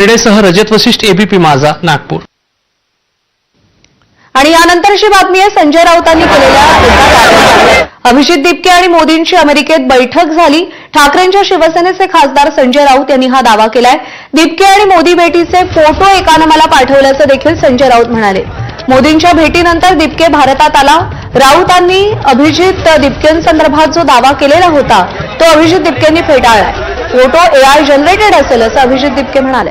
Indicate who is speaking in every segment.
Speaker 1: रेडेसह रजत वशिष्ठ, ABP माझा, नागपूर.
Speaker 2: आणि यानंतरची बातमी आहे संजय राऊतांनी केलेल्या एका कार्यालयात. अभिजित दिपके आणि मोदींची अमेरिकेत बैठक झाली. ठाकरेंच्या शिवसेनेचे खासदार संजय राऊत यांनी हा दावा केलाय. दिपके आणि मोदी भेटीचे फोटो एकानं मला पाठवल्याचं देखील संजय राऊत म्हणाले. मोदींच्या भेटीनंतर दिपके भारतात आला. राऊतांनी अभिजित दिपकेंसंदर्भात जो दावा केलेला होता तो अभिजित दिपकेंनी फेटाळलाय. फोटो AI जनरेटेड असेल असं अभिजित दिपके म्हणाले.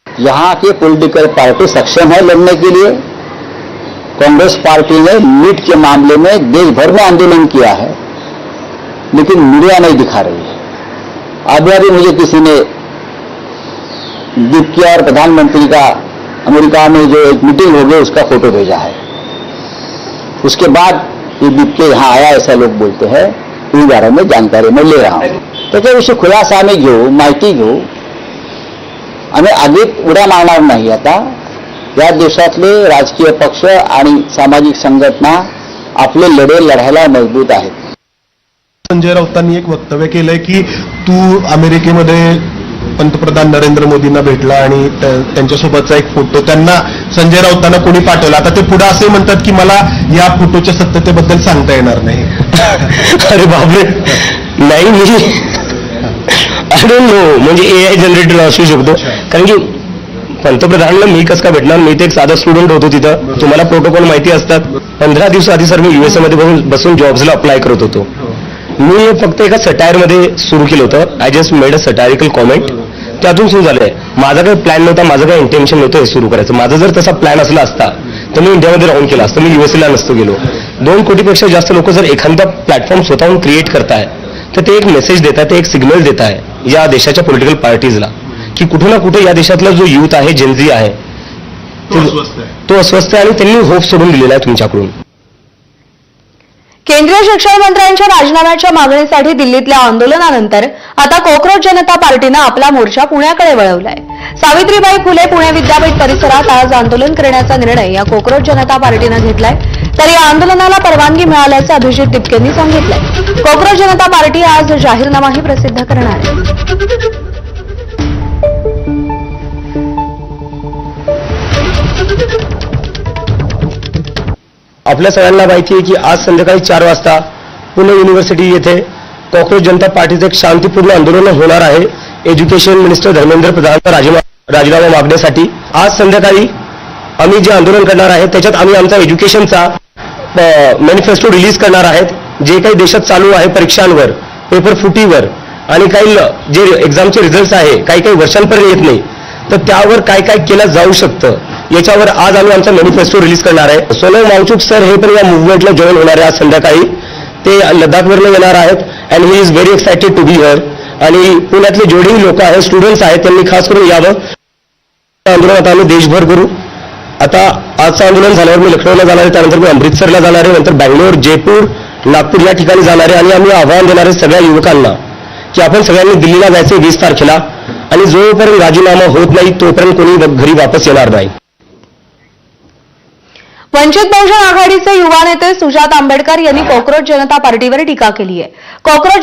Speaker 3: यहाँ के पॉलिटिकल पार्टी सक्षम है लड़ने के लिए. कांग्रेस पार्टी ने नीट के मामले में देश भर में आंदोलन किया है, लेकिन मीडिया नहीं दिखा रही है. अभी मुझे किसी ने दिपके और प्रधानमंत्री का अमेरिका में जो एक मीटिंग हो गई उसका फोटो भेजा है. उसके बाद ये दिपके यहाँ आया ऐसा लोग बोलते हैं. इस बारे में जानकारी मैं ले रहा हूँ. त्याच्याविषयी खुलासा आम्ही घेऊ, माहिती घेऊ. आम्ही आगीत उड्या मारणार नाही. आता या देशातले राजकीय पक्ष आणि सामाजिक संघटना आपले लढे लढायला मजबूत आहेत.
Speaker 4: संजय राऊतांनी एक वक्तव्य केलंय की तू अमेरिकेमध्ये पंतप्रधान नरेंद्र मोदींना भेटला आणि त्यांच्यासोबतचा एक फोटो त्यांना संजय राऊतांना कोणी पाठवला. आता ते पुढे असे म्हणतात की मला या फोटोच्या सत्यतेबद्दल सांगता येणार नाही.
Speaker 5: अरे बापरे, नाही मी आय डोंट नो. म्हणजे AI जनरेटर असू शकतो, कारण की पंतप्रधानांना मी कसं काय भेटणार. मी ते एक साधा स्टुडंट होतो तिथं. तुम्हाला प्रोटोकॉल माहिती असतात. 15 दिवस आधी सर मी USA मध्ये बसून जॉब्सला अप्लाय करत होतो. मी फक्त एका सटायरमध्ये सुरू केलं होतं. I just made a satirical comment. त्यातून सुरू झालंय. माझा काही प्लॅन नव्हता, माझं काही इंटेन्शन नव्हतं हे सुरू करायचं. माझा जर तसा प्लॅन असला असता तर मी इंडियामध्ये राहून केला असतं. मी USA ला नसतो गेलो. 2 कोटीपेक्षा जास्त लोक जर एखादा प्लॅटफॉर्म स्वतःहून क्रिएट करताय तर ते एक मेसेज देत आहे, ते एक सिग्नल देत आहे या देशाच्या पॉलिटिकल पार्टीजला की कुठे ना कुठे या देशातला जो युथ आहे, जेनझी आहे, तो अस्वस्थ आहे आणि त्यांनी होप सोडून दिलेला आहे तुमच्याकडून.
Speaker 2: केंद्रीय शिक्षण मंत्र्यांच्या राजीनाम्याच्या मागणीसाठी दिल्लीतल्या आंदोलनानंतर आता कॉक्रोच जनता पार्टीनं आपला मोर्चा पुण्याकडे वळवलाय. सावित्रीबाई फुले पुणे विद्यापीठ परिसरात आज आंदोलन करण्याचा निर्णय या कॉक्रोच जनता पार्टीनं घेतलाय. तर या आंदोलनाला परवानगी मिळाल्याचं अभिजित दिपकेंनी सांगितलंय. कॉक्रोच जनता पार्टी आज जाहीरनामाही प्रसिद्ध करणार आहे.
Speaker 5: आपल्या सगळ्यांना माहिती आहे की आज संध्याकाळी 4 वाजता पुणे युनिव्हर्सिटी येथे कॉक्रोच जनता पार्टीचं एक शांतीपूर्ण आंदोलन होणार आहे. एज्युकेशन मिनिस्टर धर्मेंद्र प्रधानचा राजीनामा मागण्यासाठी आज संध्याकाळी आम्ही जे आंदोलन करणार आहे त्याच्यात आम्ही आमचा एज्युकेशनचा मॅनिफेस्टो रिलीज करणार आहेत. जे काही देशात चालू आहे परीक्षांवर, पेपर फुटीवर आणि काही जे एक्झामचे रिझल्ट आहे काही वर्षांपर्यंत येत नाही, तर त्यावर काय काय केलं जाऊ शकतं याच्यावर आज आम्ही आमचा मॅनिफेस्टो रिलीज करणार आहे. सोनम वांगचुक सर हे पण या मुव्हमेंटला जॉईन होणार आहे आज संध्याकाळी. ते लडाखवरून येणार आहेत and he is very excited to be here. आणि पुण्यातले जेवढेही लोक आहेत, स्टुडंट्स आहेत, त्यांनी खास करून यावं. आंदोलन आता आम्ही देशभर करू. आता आजचं आंदोलन झाल्यावर मी लखनौला जाणार आहे, त्यानंतर मी अमृतसरला जाणार आहे, नंतर बँगलोर, जयपूर, नागपूर या ठिकाणी जाणार आहे. आणि आम्ही आव्हान देणार आहे सगळ्या युवकांना की आपण सगळ्यांनी दिल्लीला जायचं 20 तारखेला. आणि जोपर्यंत राजीनामा होत नाही तोपर्यंत कोणी घरी वापस येणार नाही.
Speaker 2: वंचित बहुजन आघाडीचे युवा नेते सुजात आंबेडकर यांनी कॉक्रोच जनता पार्टीवर टीका केली आहे. कॉक्रोच